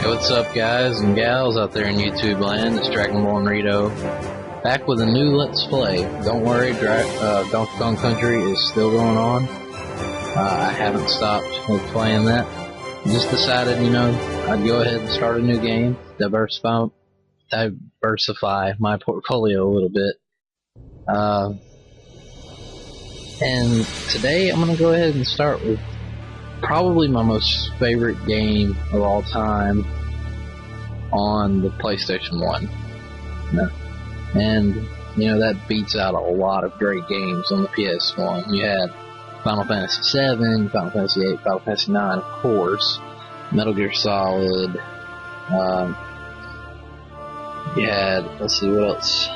Hey, what's up, guys and gals out there in YouTube land? It's Dragonborn Rito, back with a new Let's Play. Don't worry, Donkey Kong Country is still going on. I haven't stopped with playing that. Just decided, I'd go ahead and start a new game, diversify my portfolio a little bit. And today I'm going to go ahead and start with probably my most favorite game of all time on the PlayStation 1. And, that beats out a lot of great games on the PS1. You had Final Fantasy VII, Final Fantasy VIII, Final Fantasy IX, of course, Metal Gear Solid, you had, let's see what else,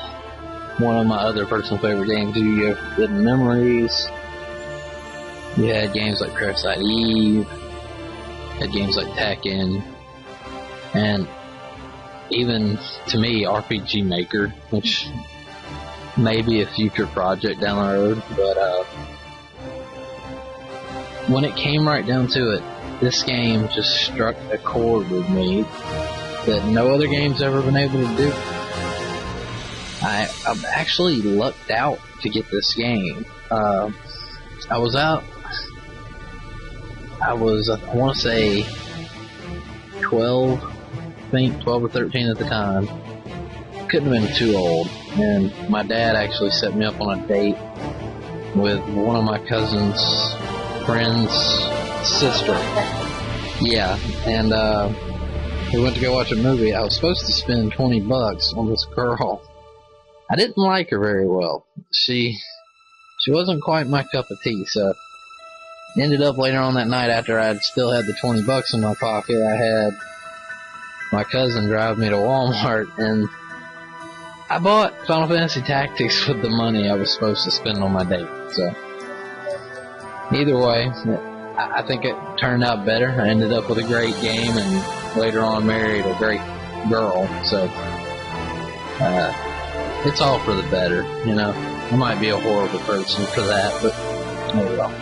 one of my other personal favorite games, you have Forbidden Memories. You had games like Crash Side Eve, had games like Tekken, and even, to me, RPG Maker, which may be a future project down the road, but when it came right down to it, this game just struck a chord with me that no other game's ever been able to do. I've actually lucked out to get this game. I want to say 12 or 13 at the time. Couldn't have been too old. And my dad actually set me up on a date with one of my cousin's friend's sister. Yeah, and we went to go watch a movie. I was supposed to spend $20 on this girl. I didn't like her very well. She wasn't quite my cup of tea, so ended up later on that night, after I'd still had the $20 in my pocket, I had my cousin drive me to Walmart, and I bought Final Fantasy Tactics with the money I was supposed to spend on my date. So either way, I think it turned out better. I ended up with a great game, and later on married a great girl. So it's all for the better, I might be a horrible person for that, but oh well.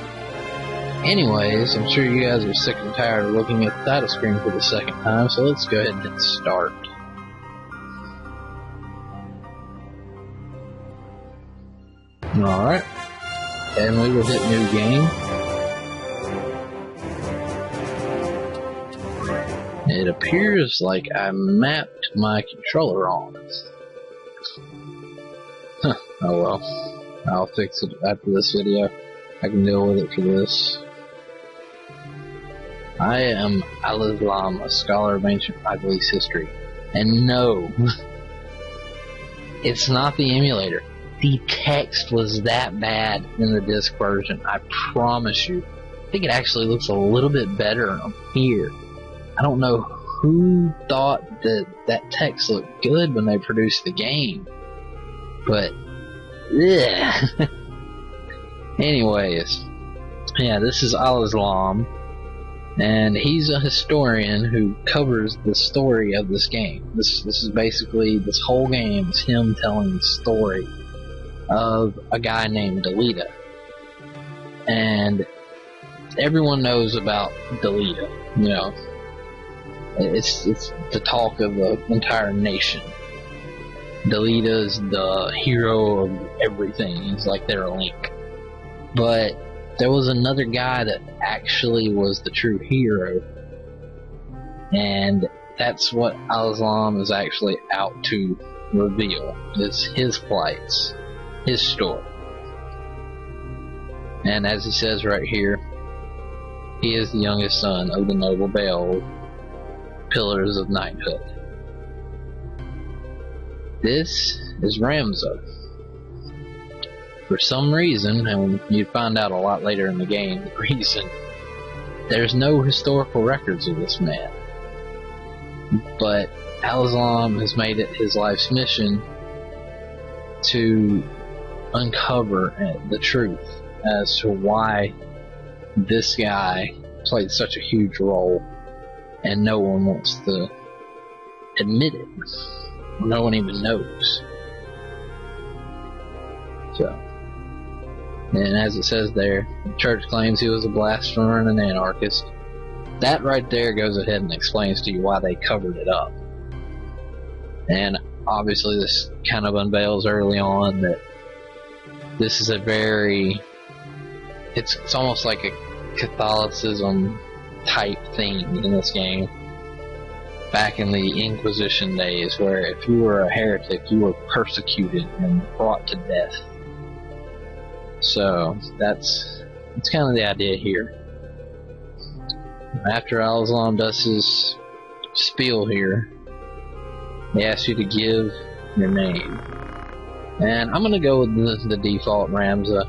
Anyways, I'm sure you guys are sick and tired of looking at the title screen for the second time, so let's go ahead and hit start. Alright, and we will hit new game. It appears like I mapped my controller wrong. Huh, oh well. I'll fix it after this video. I can deal with it for this. I am Al-Islam, a scholar of ancient Greece history. And no, it's not the emulator. The text was that bad in the disc version, I promise you. I think it actually looks a little bit better on here. I don't know who thought that text looked good when they produced the game, but yeah. Anyways, yeah, this is Al-Islam, and he's a historian who covers the story of this game. This is basically, this whole game is him telling the story of a guy named Delita. And everyone knows about Delita, It's the talk of the entire nation. Delita's the hero of everything. He's like their Link. But there was another guy that actually was the true hero, and that's what Al-Islam is actually out to reveal, is his plights, his story. And as he says right here, he is the youngest son of the noble Beowulf, pillars of knighthood. This is Ramza. For some reason, and you find out a lot later in the game, the reason, there's no historical records of this man. But Al-Islam has made it his life's mission to uncover the truth as to why this guy played such a huge role, and no one wants to admit it. No one even knows. So, and as it says there, the church claims he was a blasphemer and an anarchist. that right there goes ahead and explains to you why they covered it up. And obviously this kind of unveils early on that this is a very, it's almost like a Catholicism type theme in this game. Back in the Inquisition days, where if you were a heretic, you were persecuted and brought to death. So that's kind of the idea here. After Alazam does his spiel here, he asks you to give your name. And I'm going to go with the default Ramza.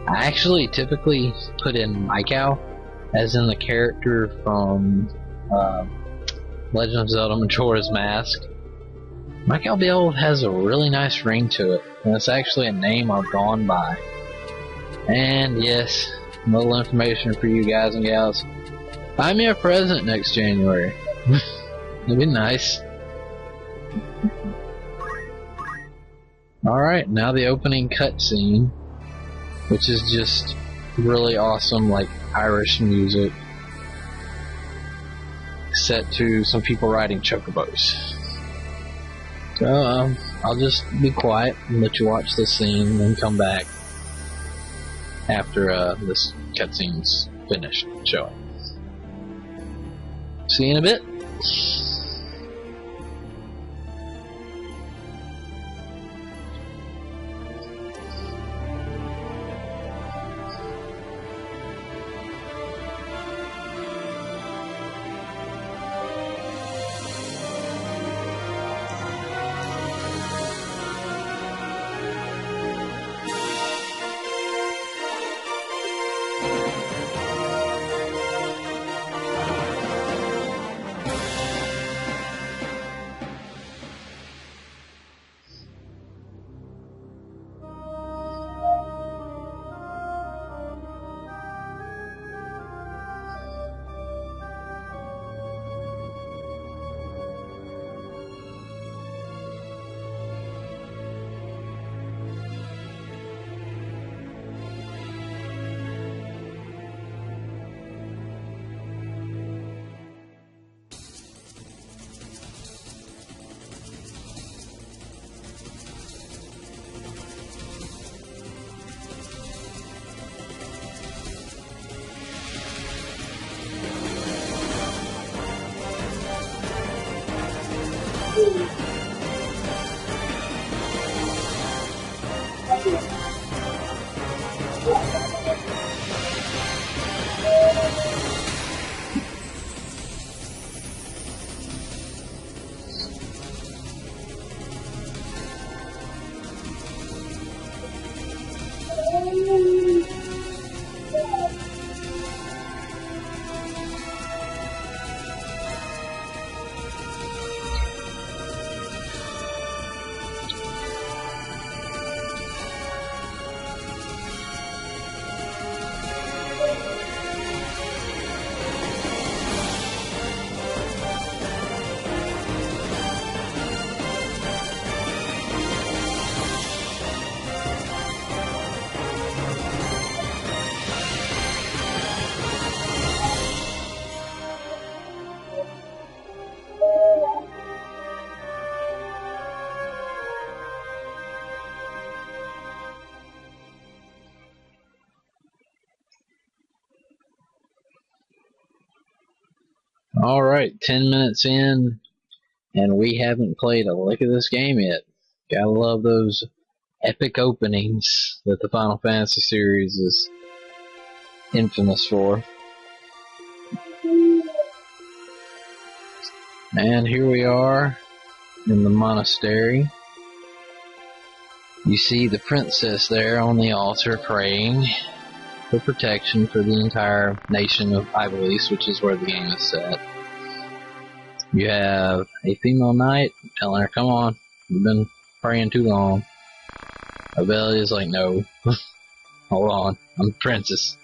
I actually typically put in Mikau, as in the character from Legend of Zelda Majora's Mask. Mikau Biel has a really nice ring to it, and it's actually a name I've gone by. And yes, a little information for you guys and gals. Buy me a present next January. It'd be nice. Alright, now the opening cutscene, which is just really awesome, like Irish music, set to some people riding chocobos. So I'll just be quiet and let you watch this scene and come back after this cutscene's finished showing. See you in a bit. Alright, 10 minutes in, and we haven't played a lick of this game yet. Gotta love those epic openings that the Final Fantasy series is infamous for. And here we are in the monastery. You see the princess there on the altar praying for protection for the entire nation of Ibelis, which is where the game is set. You have a female knight telling her, come on, you've been praying too long. Abelia's like, no, hold on, I'm the princess.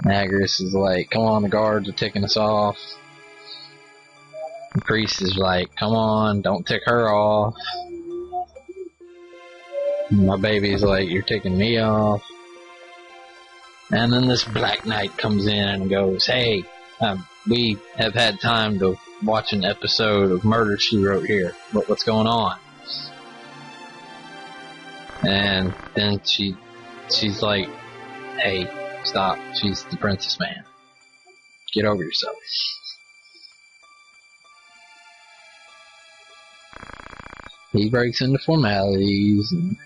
Nagris is like, come on, the guards are ticking us off. The priest is like, come on, don't tick her off. My baby's like, you're ticking me off. And then this Black Knight comes in and goes, "Hey, we have had time to watch an episode of Murder, She Wrote here. What's going on?" And then she's like, "Hey, stop. She's the princess, man. Get over yourself." He breaks into formalities and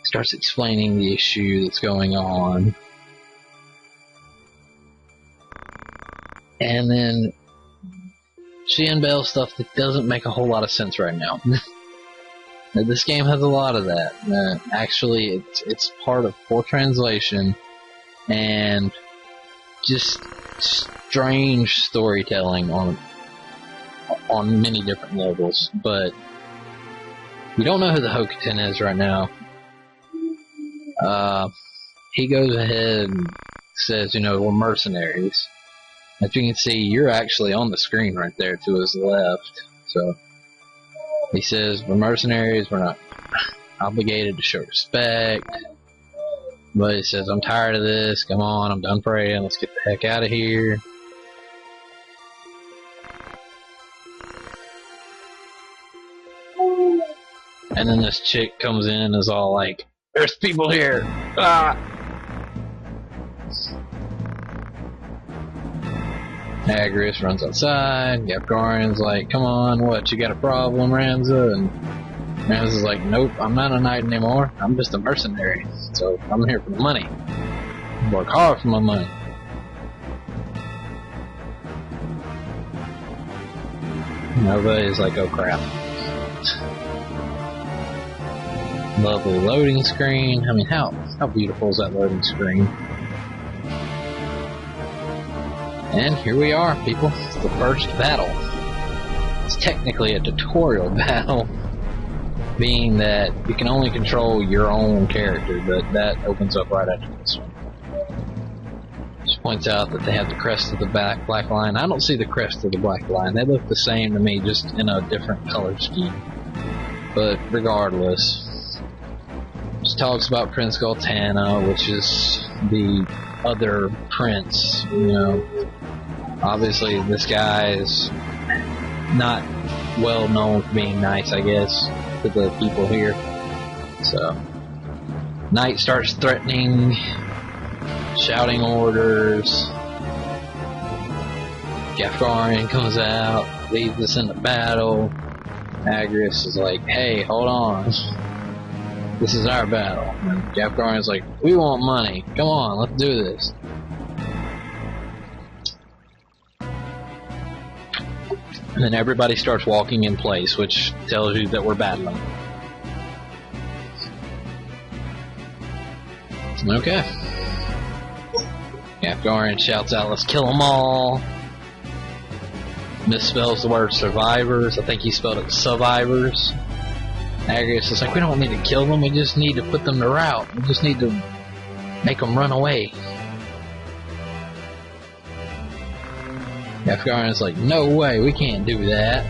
starts explaining the issue that's going on. And then she unveils stuff that doesn't make a whole lot of sense right now. This game has a lot of that. Actually, it's part of poor translation and just strange storytelling on many different levels. But we don't know who the Hokuton is right now. He goes ahead and says, we're mercenaries. As you can see, you're actually on the screen right there to his left. So he says, we're mercenaries, we're not obligated to show respect. But he says, I'm tired of this, come on, I'm done praying, let's get the heck out of here. And then this chick comes in and is all like, "There's people here! Ah!" Agris runs outside. Gafgarian's like, "Come on, what, you got a problem, Ramza?" And Ramza's like, "Nope, I'm not a knight anymore. I'm just a mercenary. So I'm here for the money. I work hard for my money." Nobody's like, "Oh crap." Lovely loading screen. I mean, how beautiful is that loading screen? And here we are, people. It's the first battle. It's technically a tutorial battle, being that you can only control your own character, but that opens up right after this one. She points out that they have the crest of the black line. I don't see the crest of the black line. They look the same to me, just in a different color scheme. But regardless, she talks about Prince Galtana, which is the other prince, Obviously, this guy is not well known for being nice, I guess, to the people here. So, Knight starts threatening, shouting orders. Gafgarian comes out, leads us into battle. Agris is like, "Hey, hold on. This is our battle." And Gafgarian's like, "We want money. Come on, let's do this." And then everybody starts walking in place, which tells you that we're battling. Okay. Gafgarian shouts out, "Let's kill them all." Misspells the word survivors. I think he spelled it survivors. Agris is like, "We don't need to kill them, we just need to put them to rout. We just need to make them run away." Gafgarian's like, "No way, we can't do that."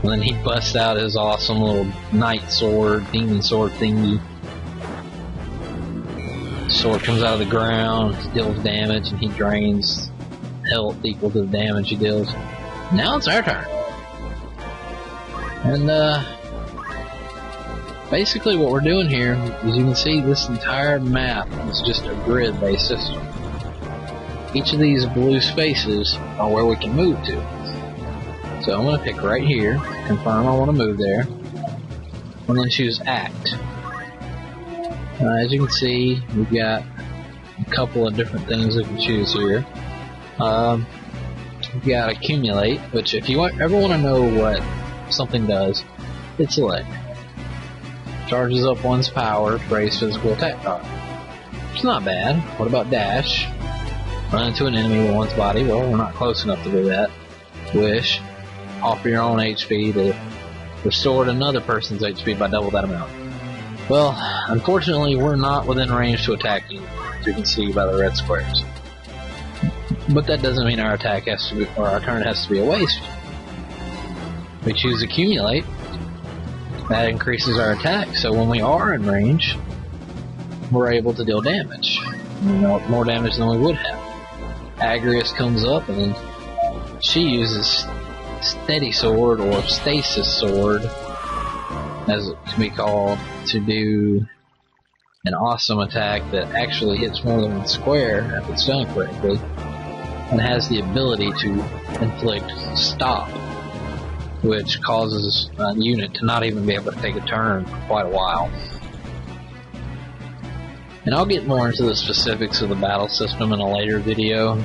And then he busts out his awesome little knight sword, demon sword thingy. Sword comes out of the ground, deals damage, and he drains health equal to the damage he deals. Now it's our turn. And basically what we're doing here, as you can see, this entire map is just a grid-based system. Each of these blue spaces are where we can move to. So I'm going to pick right here, confirm I want to move there, and then choose Act. As you can see, we've got a couple of different things we can choose here. We've got Accumulate, which if you ever want to know what something does, hit select. Charges up one's power to raise physical attack power. It's not bad. What about Dash? Run into an enemy with one's body. Well, we're not close enough to do that. Wish. Offer your own HP to restore another person's HP by double that amount. Well, unfortunately, we're not within range to attack you, as you can see by the red squares. But that doesn't mean our attack has to be, or our turn has to be a waste. We choose Accumulate, that increases our attack, so when we are in range, we're able to deal damage. More damage than we would have. Agrius comes up, and she uses Steady Sword, or Stasis Sword, as it can be called, to do an awesome attack that actually hits more than one square if it's done correctly, and has the ability to inflict stop, which causes a unit to not even be able to take a turn for quite a while. And I'll get more into the specifics of the battle system in a later video.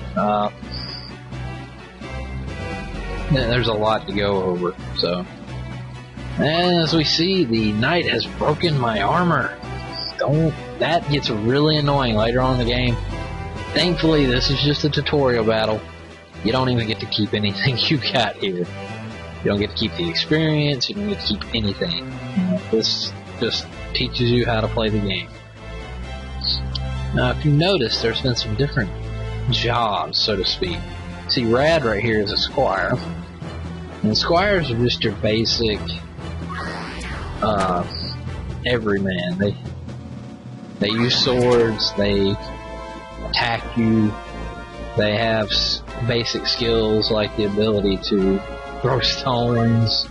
There's a lot to go over, so. And as we see, the knight has broken my armor. That gets really annoying later on in the game. Thankfully, this is just a tutorial battle. You don't even get to keep anything you got here. You don't get to keep the experience, you don't get to keep anything. This just teaches you how to play the game. Now, if you notice, there's been some different jobs, so to speak. See, Rad right here is a squire. And squires are just your basic everyman. They use swords, they attack you, they have basic skills like the ability to throw stones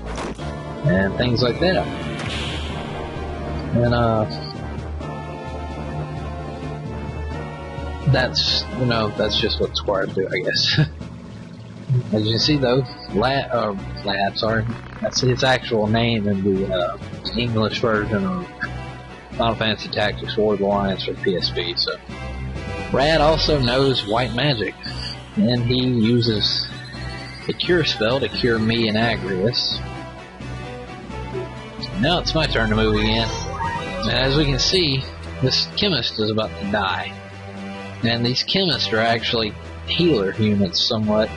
and things like that. And that's just what squires do, I guess. As you can see though, Lad, sorry, that's its actual name in the English version of Final Fantasy Tactics War of the Alliance for PSP. So, Rad also knows white magic, and he uses the cure spell to cure me and Agrius. Now it's my turn to move again. And as we can see, this chemist is about to die. And these chemists are actually healer units somewhat.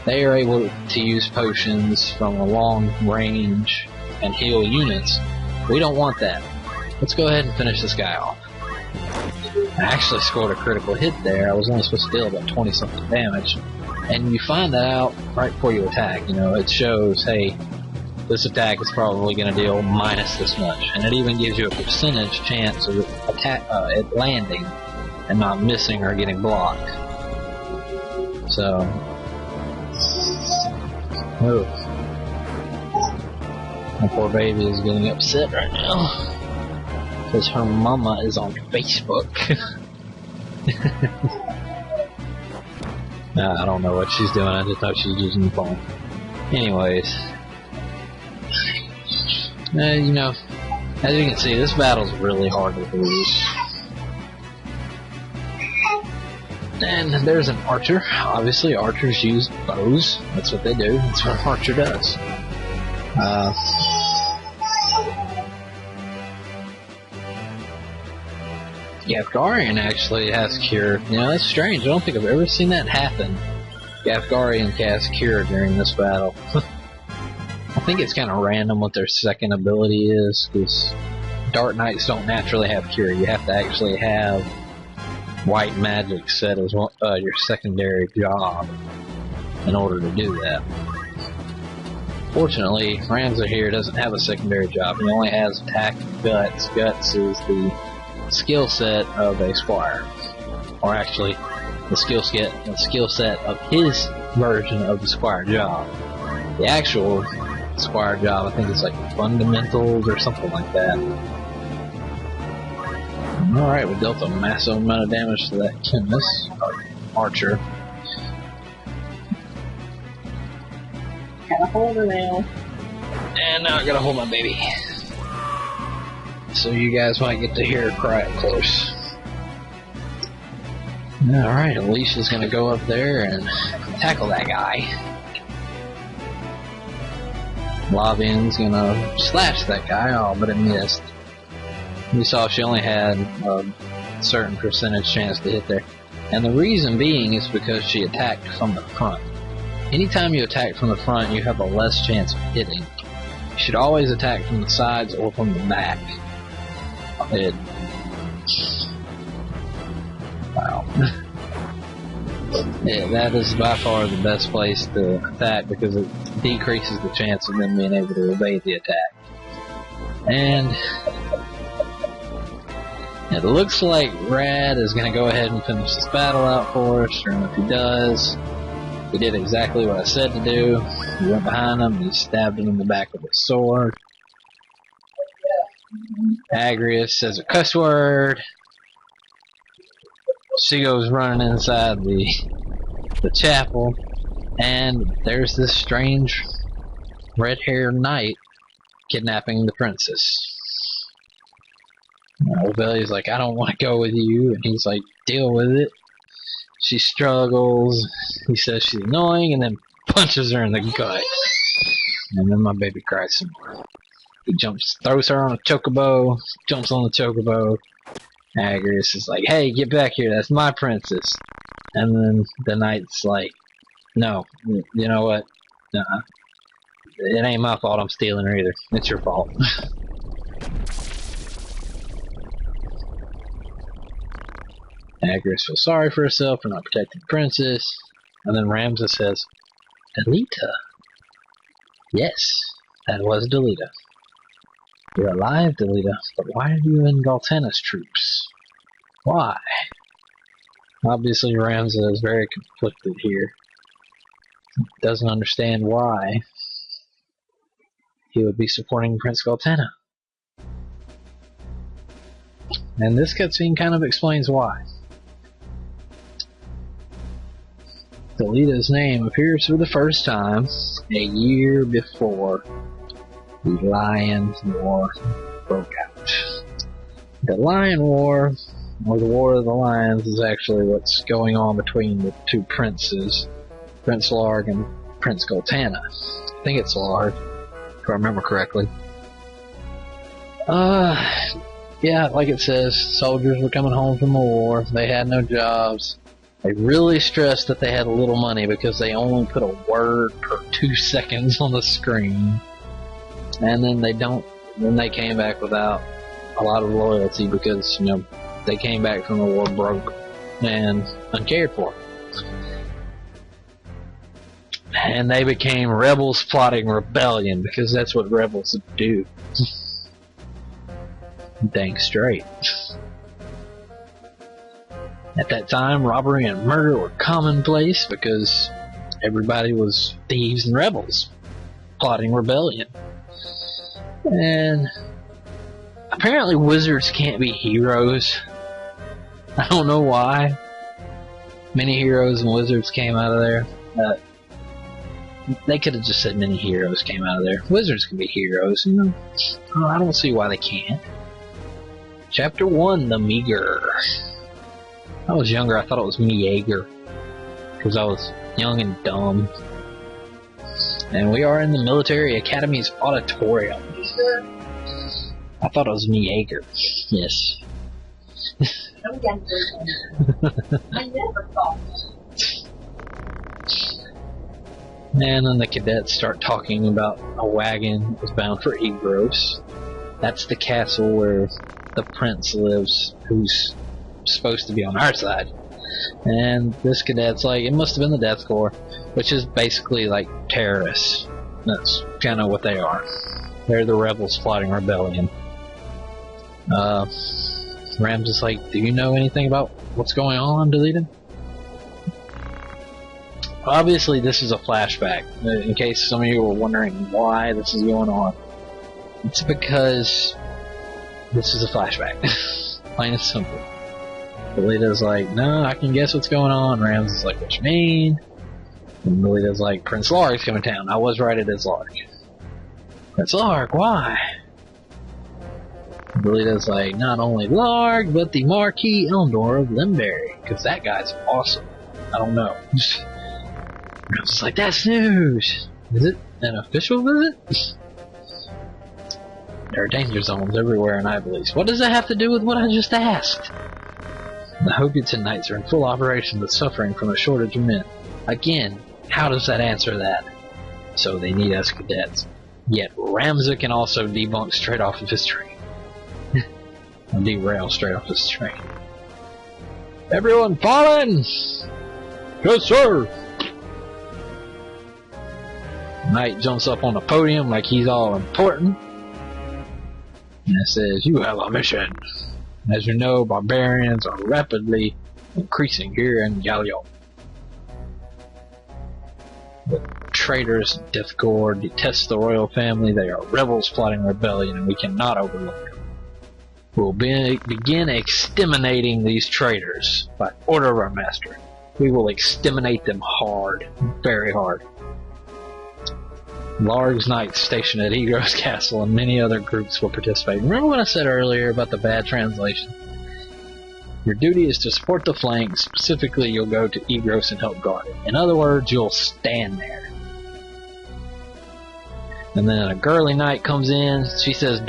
They are able to use potions from a long range and heal units. We don't want that. Let's go ahead and finish this guy off. I actually scored a critical hit there. I was only supposed to deal about 20 something damage. And you find that out right before you attack. It shows, hey, this attack is probably going to deal minus this much. And it even gives you a percentage chance of it landing and not missing or getting blocked. So, my poor baby is getting upset right now because her mama is on Facebook. I don't know what she's doing, I just know she's using the phone. Anyways, as you can see, this battle's really hard to lose. And there's an archer. Obviously, archers use bows. That's what they do. That's what an archer does. Gafgarian actually has Cure. That's strange. I don't think I've ever seen that happen. Gafgarian cast Cure during this battle. I think it's kind of random what their second ability is, because Dark Knights don't naturally have Cure. You have to actually have white magic set as your secondary job in order to do that. Fortunately, Ramza here doesn't have a secondary job. He only has attack and guts. Guts is the skill set of a squire, or actually the skill set of his version of the squire job. The actual squire job, I think it's like fundamentals or something like that. Alright, we dealt a massive amount of damage to that chemist, or archer. Gotta hold her now. And now I gotta hold my baby. So you guys might get to hear her cry up close. Alright, Alicia's gonna go up there and tackle that guy. Lavian's gonna slash that guy, but it missed. You saw she only had a certain percentage chance to hit there. And the reason being is because she attacked from the front. Anytime you attack from the front, you have a less chance of hitting. You should always attack from the sides or from the back. Wow. Yeah, that is by far the best place to attack because it decreases the chance of them being able to evade the attack. And it looks like Rad is going to go ahead and finish this battle out for us. Sure enough, he does. He did exactly what I said to do. He went behind him and he stabbed him in the back with his sword. Agrius says a cuss word. She goes running inside the chapel, and there's this strange red-haired knight kidnapping the princess. Rebellia's like, I don't want to go with you, and he's like, deal with it. She struggles. He says she's annoying, and then punches her in the gut. And then my baby cries some more. He throws her on a chocobo, jumps on the chocobo. Agrius is like, hey, get back here, that's my princess. And then the knight's like, no, you know what? Nuh-uh. It ain't my fault I'm stealing her either. It's your fault. Agrius feels sorry for herself for not protecting the princess. And then Ramza says, Delita? Yes, that was Delita. You're alive, Delita, but why are you in Galtena's troops? Why? Obviously, Ramza is very conflicted here. Doesn't understand why he would be supporting Prince Galtena. And this cutscene kind of explains why. Delita's name appears for the first time a year before the Lion War broke out. The Lion War, or the War of the Lions, is actually what's going on between the two princes, Prince Larg and Prince Galtena. I think it's Larg, if I remember correctly. Yeah, like it says, soldiers were coming home from the war, they had no jobs. They really stressed that they had a little money because they only put a word per 2 seconds on the screen. And then they came back without a lot of loyalty because, they came back from the war broke and uncared for. And they became rebels plotting rebellion because that's what rebels do. Dang straight. At that time, robbery and murder were commonplace because everybody was thieves and rebels plotting rebellion. And apparently wizards can't be heroes. I don't know why. Many heroes and wizards came out of there. They could have just said many heroes came out of there. Wizards can be heroes, I don't see why they can't. Chapter 1, The Meager. When I was younger, I thought it was Meager, because I was young and dumb. And we are in the Military Academy's auditorium. I thought it was Meager. Yes. I never thought. And then the cadets start talking about a wagon that was bound for Egros. That's the castle where the prince lives, who's supposed to be on our side. And this cadet's like, it must have been the Death Corps, which is basically like terrorists. That's kind of what they are. They're the rebels plotting rebellion. Rams is like, do you know anything about what's going on, Delita? Obviously this is a flashback, in case some of you were wondering why this is going on. It's because this is a flashback. Plain and simple. Delita's like, no, I can guess what's going on. Rams is like, what you mean? And Delita's like, Prince Larg's coming to town. I was right, it is Larg. Prince Larg, why? Delita's like, not only Larg, but the Marquis Elnor of Limberry, because that guy's awesome. I don't know. Rams is like, that's news. Is it an official visit? There are danger zones everywhere in Iblis. What does that have to do with what I just asked? The Hoguton Knights are in full operation but suffering from a shortage of men. Again, how does that answer that? So they need us cadets. Yet Ramza can also debunk straight off of his train. Or derail straight off his train. Everyone fallen! Yes, sir! Knight jumps up on the podium like he's all important. And it says, you have a mission. As you know, barbarians are rapidly increasing here in Galio. The traitors, Death Gore, detest the royal family. They are rebels plotting rebellion, and we cannot overlook them. We'll begin exterminating these traitors by order of our master. We will exterminate them hard, very hard. Larg's knights stationed at Egro's castle and many other groups will participate. Remember what I said earlier about the bad translation? Your duty is to support the flanks. Specifically, you'll go to Egros and help guard it. In other words, you'll stand there. And then a girly knight comes in. She says ...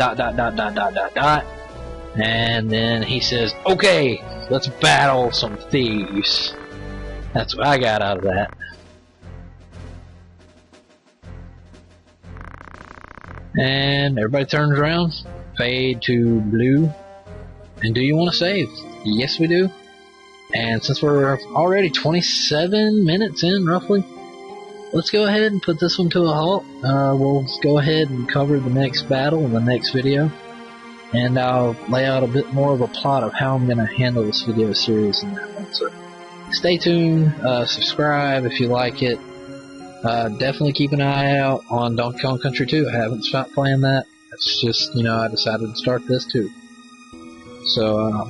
And then he says, okay, let's battle some thieves. That's what I got out of that. And everybody turns around, fade to blue. And do you want to save? Yes, we do. And since we're already 27 minutes in, roughly, let's go ahead and put this one to a halt. We'll go ahead and cover the next battle in the next video. And I'll lay out a bit more of a plot of how I'm going to handle this video series in that one. So stay tuned, subscribe if you like it. Definitely keep an eye out on Donkey Kong Country 2. I haven't stopped playing that. It's just, I decided to start this too. So,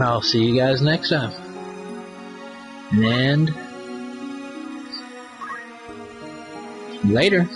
I'll see you guys next time. And later.